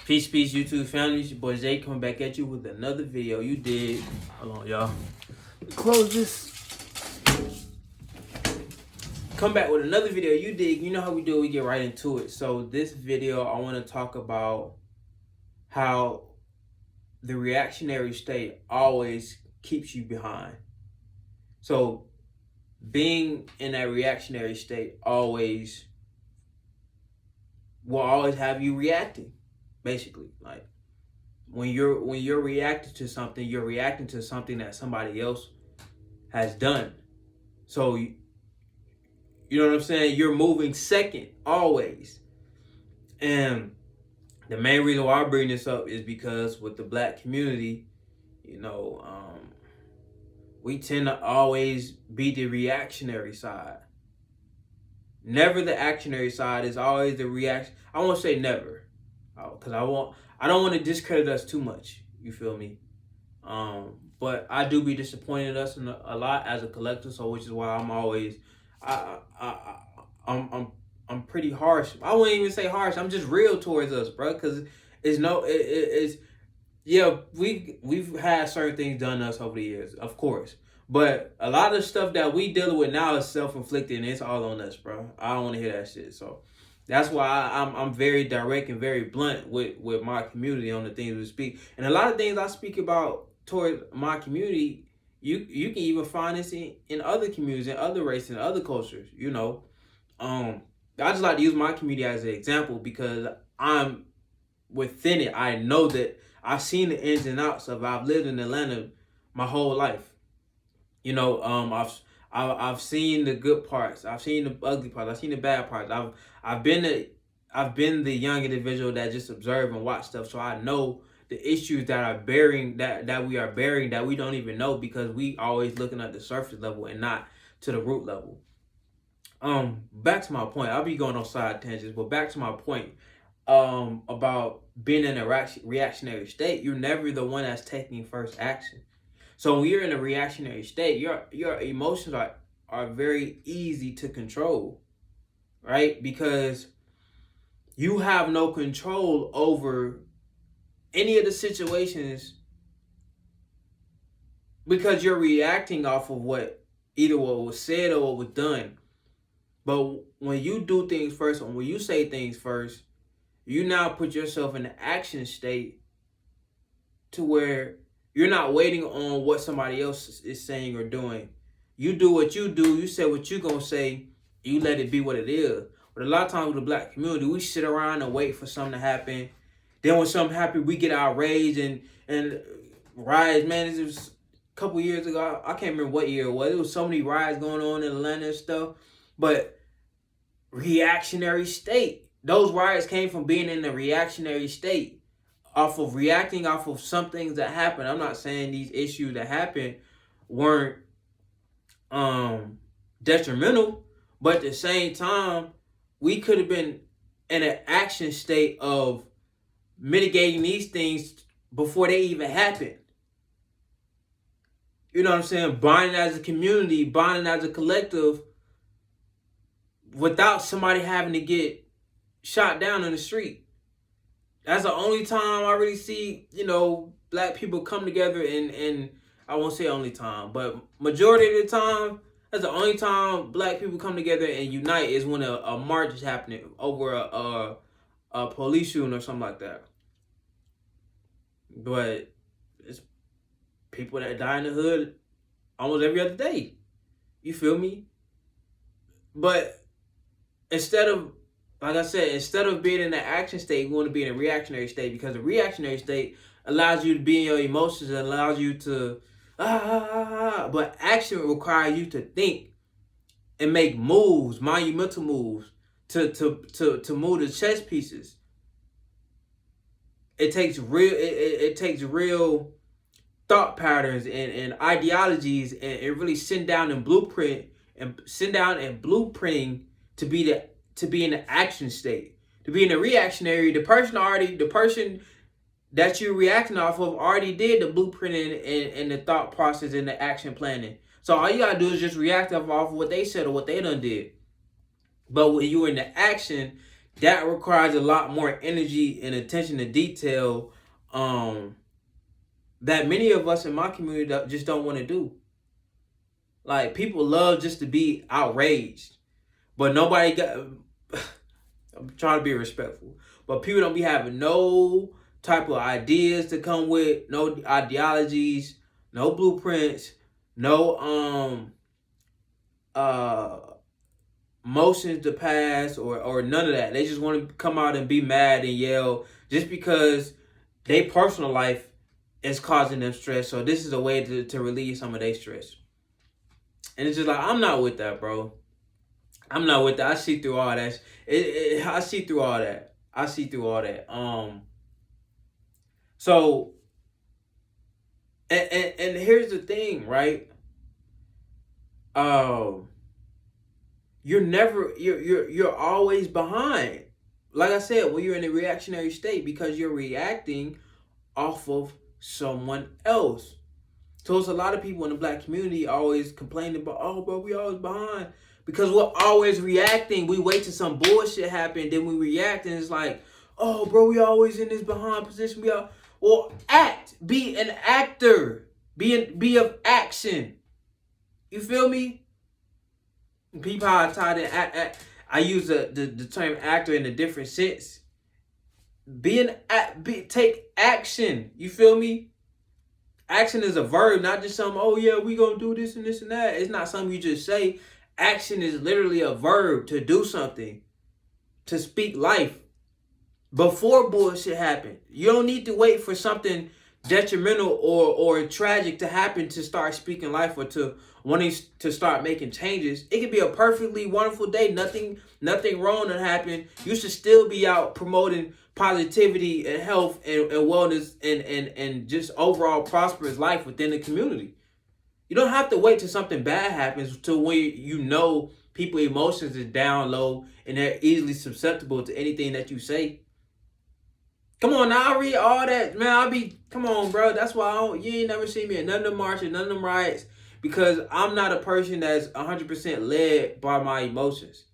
Peace, YouTube family. It's your boy Zay coming back at you with another video. You dig? Hold on, y'all. Close this. Come back with another video. You dig? You know how we do. We get right into it. So this video, I want to talk about how the reactionary state always keeps you behind. So being in that reactionary state always will always have you reacting. Basically, like when you're reacting to something, you're reacting to something that somebody else has done. So you know what I'm saying? You're moving second always. And the main reason why I bring this up is because with the black community, we tend to always be the reactionary side. Never the actionary side. Is always the reaction. I won't say never, because I don't want to discredit us too much. You feel me? But I do be disappointed in us a lot as a collective. So which is why I'm always I'm pretty harsh. I wouldn't even say harsh. I'm just real towards us, bro. Because we've had certain things done to us over the years, of course. But a lot of stuff that we dealing with now is self-inflicted, and it's all on us, bro. I don't want to hear that shit. So that's why I'm very direct and very blunt with my community on the things we speak. And a lot of things I speak about toward my community, you can even find this in other communities, in other races, and other cultures. I just like to use my community as an example because I'm within it. I know that I've seen the ins and outs of it. I've lived in Atlanta my whole life. I've seen the good parts. I've seen the ugly parts. I've seen the bad parts. I've been the young individual that just observe and watch stuff. So I know the issues that we are bearing that we don't even know because we always looking at the surface level and not to the root level. Back to my point. I'll be going on side tangents, but back to my point. About being in a reactionary state, you're never the one that's taking first action. So when you're in a reactionary state, your emotions are very easy to control, right? Because you have no control over any of the situations because you're reacting off of what was said or what was done. But when you do things first, and when you say things first, you now put yourself in an action state to where you're not waiting on what somebody else is saying or doing. You do what you do. You say what you're going to say. You let it be what it is. But a lot of times with the black community, we sit around and wait for something to happen. Then when something happens, we get outraged and riots. Man, this was a couple years ago. I can't remember what year it was. There was so many riots going on in Atlanta and stuff. But reactionary state. Those riots came from being in a reactionary state, off of reacting off of some things that happened. I'm not saying these issues that happened weren't detrimental, but at the same time, we could have been in an action state of mitigating these things before they even happened. You know what I'm saying? Bonding as a community, bonding as a collective, without somebody having to get shot down in the street. That's the only time I really see, black people come together and I won't say only time, but majority of the time, that's the only time black people come together and unite is when a march is happening over a police shooting or something like that. But it's people that die in the hood almost every other day. You feel me? But instead of being in the action state, you want to be in a reactionary state because the reactionary state allows you to be in your emotions and allows you to but action requires you to think and make moves, monumental moves to move the chess pieces. It takes real thought patterns and ideologies and really sitting down and blueprinting to be in the action state. To be in the reactionary, the person that you're reacting off of already did the blueprinting and the thought process and the action planning. So all you gotta do is just react off of what they said or what they done did. But when you're in the action, that requires a lot more energy and attention to detail, that many of us in my community just don't want to do. Like, people love just to be outraged, but nobody got. I'm trying to be respectful, but people don't be having no type of ideas to come with, no ideologies, no blueprints, no motions to pass, or none of that. They just want to come out and be mad and yell just because their personal life is causing them stress. So this is a way to relieve some of their stress. And it's just like, I'm not with that, bro. I'm not with that. I see through all that. I see through all that. I see through all that. So, and here's the thing, right? You're always behind. Like I said, when you're in a reactionary state, because you're reacting off of someone else. So it's a lot of people in the black community always complaining about, oh, bro, we always behind. Because we're always reacting. We wait till some bullshit happen, then we react, and it's like, oh, bro, we always in this behind position. Well, act. Be an actor. Be of action. You feel me? People how I tied in. I use the term actor in a different sense. Take action. You feel me? Action is a verb, not just something, oh yeah, we gonna do this and this and that. It's not something you just say. Action is literally a verb, to do something, to speak life before bullshit happen. You don't need to wait for something detrimental or tragic to happen to start speaking life, or to wanting to start making changes. It could be a perfectly wonderful day. Nothing wrong that happened. You should still be out promoting positivity and health and wellness and just overall prosperous life within the community. You don't have to wait till something bad happens to when you know people's emotions is down low and they're easily susceptible to anything that you say. Come on, now I read all that, man. Come on, bro. That's why you ain't never see me at none of the marches, none of them riots, because I'm not a person that's 100% led by my emotions.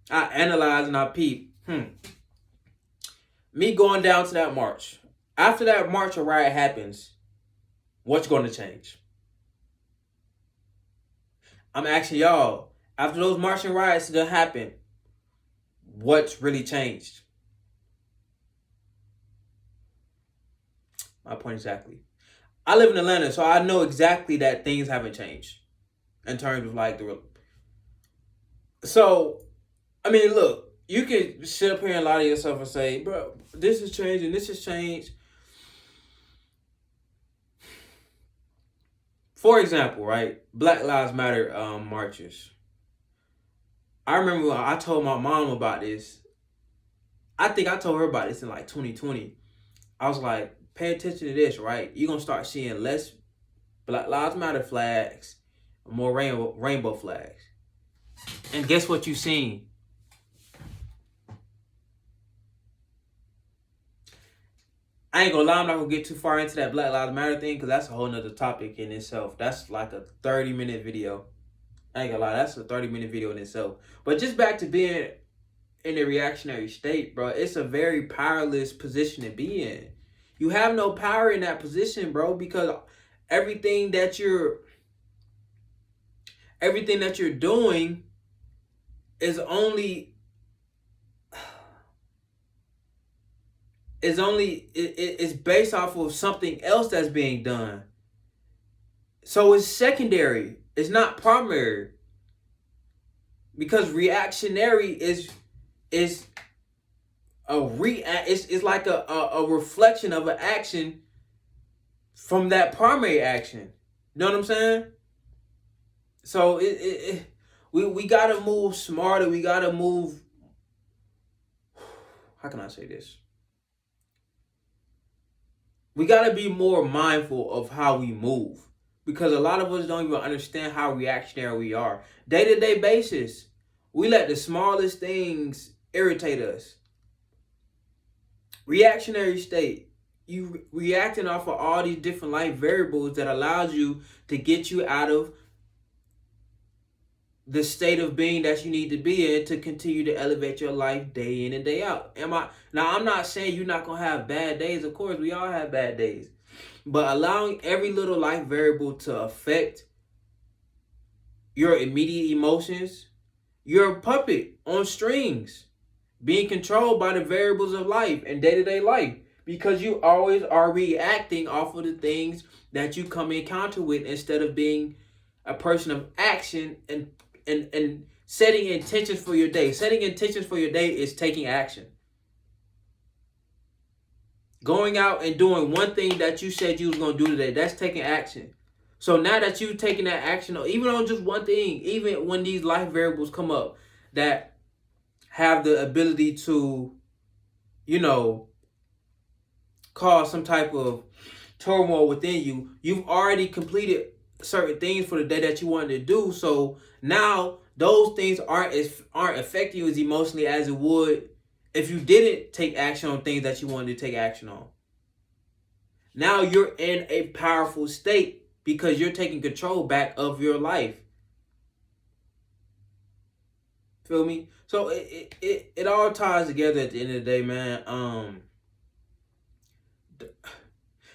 I analyze and I peep. Me going down to that march. After that march or riot happens, what's going to change? I'm asking y'all, after those marching riots that happen, what's really changed? My point exactly. I live in Atlanta, so I know exactly that things haven't changed in terms of like the. So, I mean, look, you can sit up here and lie to yourself and say, bro, this has changed and this has changed. For example, right? Black Lives Matter marches. I remember when I told my mom about this. I think I told her about this in like 2020. I was like, pay attention to this, right? You're going to start seeing less Black Lives Matter flags, more rainbow flags. And guess what you've seen? I ain't gonna lie, I'm not gonna get too far into that Black Lives Matter thing, because that's a whole nother topic in itself. That's like a 30-minute video. I ain't gonna lie, that's a 30-minute video in itself. But just back to being in a reactionary state, bro, it's a very powerless position to be in. You have no power in that position, bro, because everything that you're doing is it's based off of something else that's being done. So it's secondary. It's not primary. Because reactionary is it's like a reflection of an action from that primary action. You know what I'm saying? So we gotta move smarter. We gotta move. How can I say this? We gotta be more mindful of how we move, because a lot of us don't even understand how reactionary we are. Day-to-day basis, we let the smallest things irritate us. Reactionary state, you reacting off of all these different life variables that allows you to get you out of the state of being that you need to be in to continue to elevate your life day in and day out. Now, I'm not saying you're not gonna have bad days. Of course, we all have bad days. But allowing every little life variable to affect your immediate emotions, you're a puppet on strings, being controlled by the variables of life and day-to-day life, because you always are reacting off of the things that you come in encounter with, instead of being a person of action and setting intentions for your day. Setting intentions for your day is taking action. Going out and doing one thing that you said you was going to do today, that's taking action. So now that you've taken that action, even on just one thing, even when these life variables come up that have the ability to, cause some type of turmoil within you, you've already completed certain things for the day that you wanted to do. So now those things aren't affecting you as emotionally as it would if you didn't take action on things that you wanted to take action on. Now you're in a powerful state because you're taking control back of your life. Feel me? So it all ties together at the end of the day, man.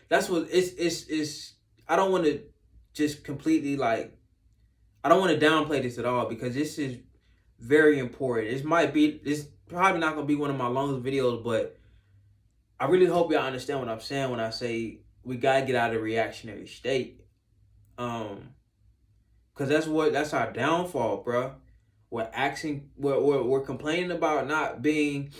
That's what it's I don't want to just completely I don't want to downplay this at all, because this is very important. It's probably not gonna be one of my longest videos, but I really hope y'all understand what I'm saying when I say we gotta get out of the reactionary state. Cause that's our downfall, bro. We're complaining about not being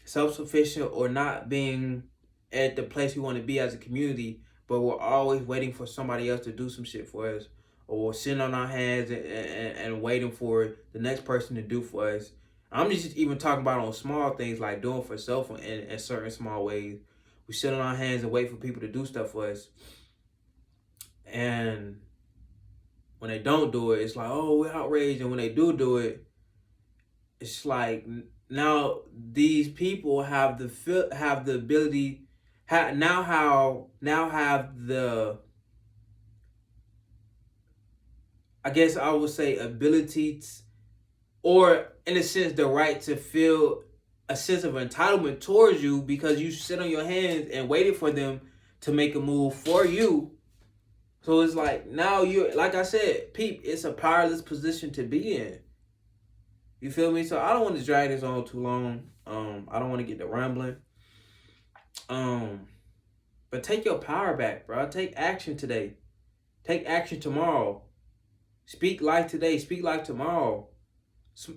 self-sufficient or not being at the place we want to be as a community, but we're always waiting for somebody else to do some shit for us, or we're sitting on our hands and waiting for the next person to do for us. I'm just even talking about on small things like doing for self in certain small ways. We sit on our hands and wait for people to do stuff for us. And when they don't do it, it's like, oh, we're outraged. And when they do it, it's like now these people have the ability, have the, I guess I would say, ability or in a sense the right to feel a sense of entitlement towards you, because you sit on your hands and waited for them to make a move for you. So it's like now you're, like I said, peep, it's a powerless position to be in. You feel me? So I don't want to drag this on too long. I don't want to get to rambling. But take your power back, bro. Take action today. Take action tomorrow. Speak life today. Speak life tomorrow.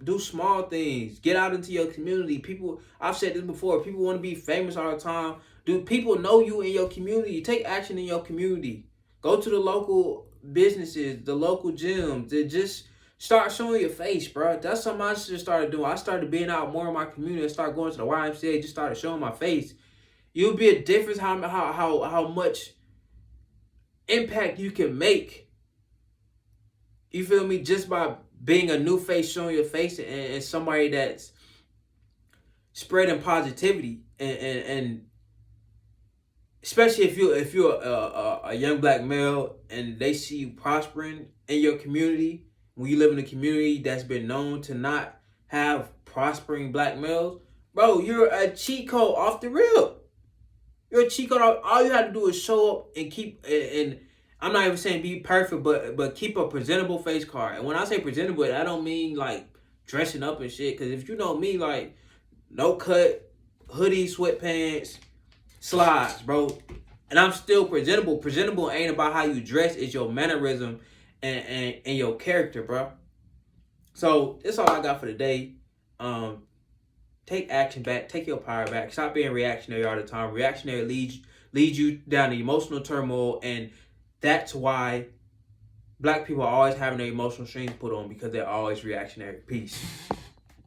Do small things. Get out into your community. People, I've said this before, people want to be famous all the time. Do people know you in your community? Take action in your community. Go to the local businesses, the local gyms. Just start showing your face, bro. That's something I just started doing. I started being out more in my community. I started going to the YMCA. Just started showing my face. You'll be a difference how much impact you can make. You feel me? Just by being a new face, showing your face, and somebody that's spreading positivity, and especially if you're a young black male and they see you prospering in your community. When you live in a community that's been known to not have prospering black males, bro, you're a cheat code off the rip. You're a cheat code. All you have to do is show up and keep, and I'm not even saying be perfect, but keep a presentable face card. And when I say presentable, I don't mean like dressing up and shit. Because if you know me, like no cut, hoodie, sweatpants, slides, bro. And I'm still presentable. Presentable ain't about how you dress. It's your mannerism and your character, bro. So that's all I got for today. Take action back. Take your power back. Stop being reactionary all the time. Reactionary leads you down the emotional turmoil, and that's why black people are always having their emotional strings put on, because they're always reactionary. Peace.